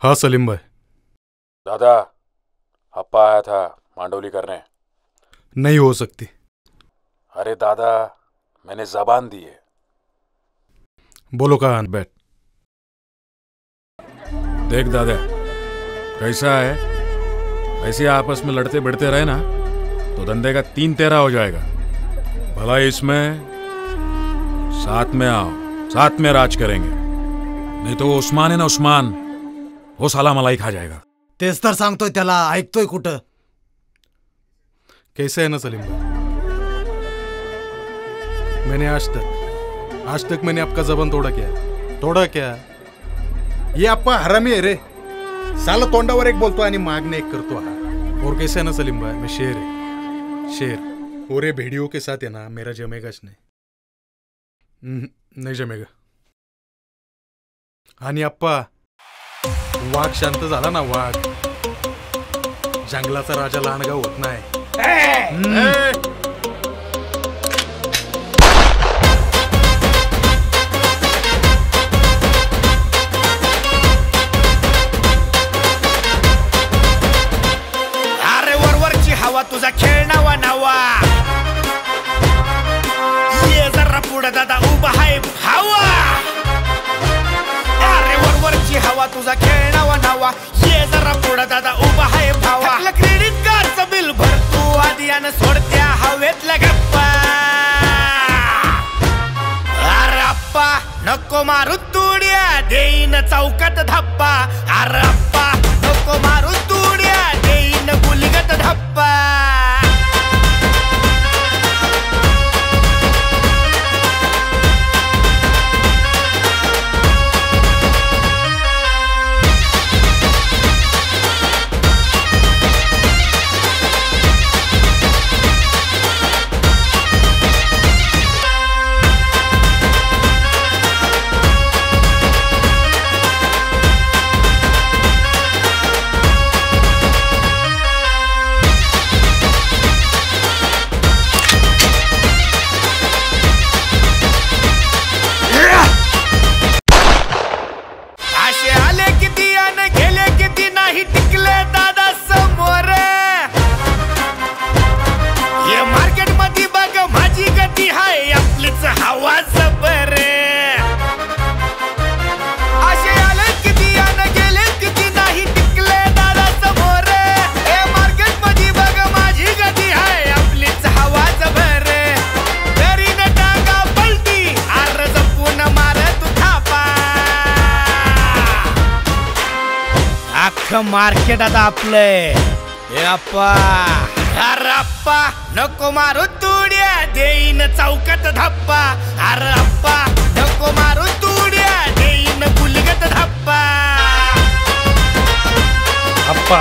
हाँ सलीम भाई। दादा, अप्पा आया था मांडोली करने। नहीं हो सकती। अरे दादा, मैंने जबान दी है। बोलो कहाँ बैठ। देख दादा, कैसा है, ऐसे आपस में लड़ते भिड़ते रहे ना तो धंधे का 3-13 हो जाएगा। भला इसमें साथ में आओ, साथ में राज करेंगे, नहीं तो वो उस्मान है ना, उस्मान, वो साला मलाई खा जाएगा। तेच तर सांगतोय त्याला, ऐकतोय कुठं? कैसे है ना सलीम भाई, मैंने आज तक मैंने आपका जबान तोड़ा क्या? ये अप्पा हरामी है रे, साला तोंडावर एक बोलतो आणि मागने एक करतो हा। और कैसे है ना सलीम भाई, मैं शेर है, शेर। और ये भेड़ियों के साथ है ना मेरा जमेगाच नहीं, नहीं जमेगा। आणि अप्पा, वाघ शांत झाला ना, वाघ जंगलाचा राजा लांडगा होत नाही। अरे वरवरची हवा तुझा खेळ नवा नवा, ये जरा पुढे दादा उभा आहे भावा। अरे वरवरची हवा तुझा खेळ नवा नवा, ये जरा पुढे दादा उभा आहे भावा। क्रेडिट कार्डचं बिल भर तू आधी आणि सोडत्या हवेतल्या गप्पा। अरे अप्पा नको मारू तुड्या, देईन चौकात धप्पा। अरे अप्पा नको मारू तुड्या, देईन गुलगत धप्पा। मार्केट आता आपले। हे अप्पा, अरे अप्पा नको मारू तुड्या, देईन चौकात धप्पा। अरे अप्पा नको मारू तुड्या, देईन गुलगत धप्पा। अप्पा,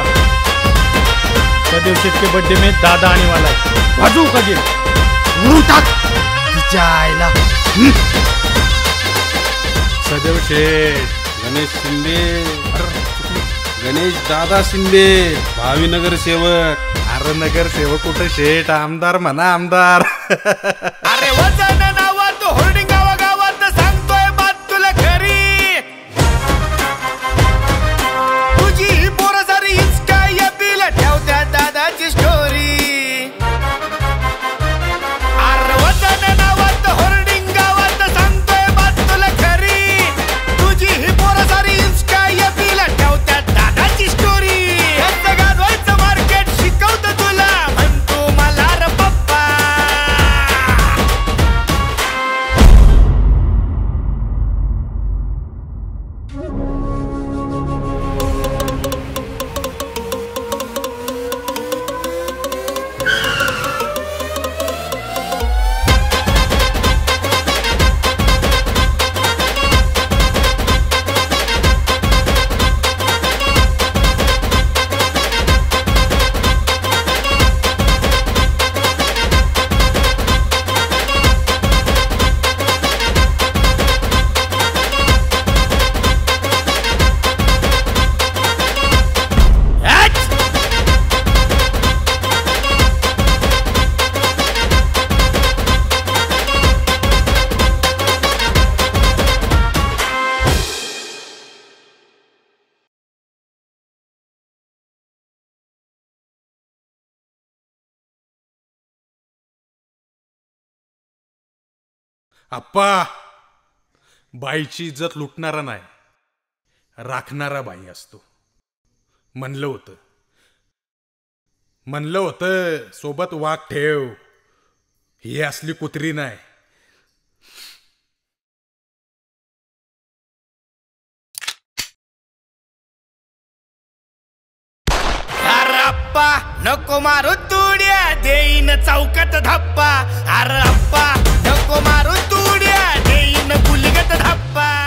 सदैव शेठ के बर्थडे में दादा आने वाला है, बाजू का गेम उड़ू तक तिच्या आईला। सदैव शेठ, गणेश शिंदे, गणेश दादा शिंदे, भावी नगरसेवक। अरे नगरसेवक कुठं शेठ, आमदार म्हणा आमदार। अरे वजन नावात होर्डिंग गावागावात सांगतोय बात तुला खरी। तुझी ही पोरं सारी इंस्टा या बिल ठेवत्या दादाची स्टोरी। अरे वजन नावात होर्डिंग गावात सांगतोय बात तुला खरी। तुझी ही पोरं सारी इंस्टा या बिल ठेवत्या दादाची स्टोरी। कसं गाजवायचं मार्केट शिकवतं तुला, म्हणतो मला रे पप्पा। आप्पा बाईची इज्जत लुटणारा नाही, राखणारा बाई असतो. म्हणलं होतं सोबत वाघ ठेव. ही असली कुत्री नाही. अप्पा नको मारू तुड्या, देईन चौकात धप्पा. अरे अप्पा नको मारू तुड्या, देईन गुलगत धप्पा.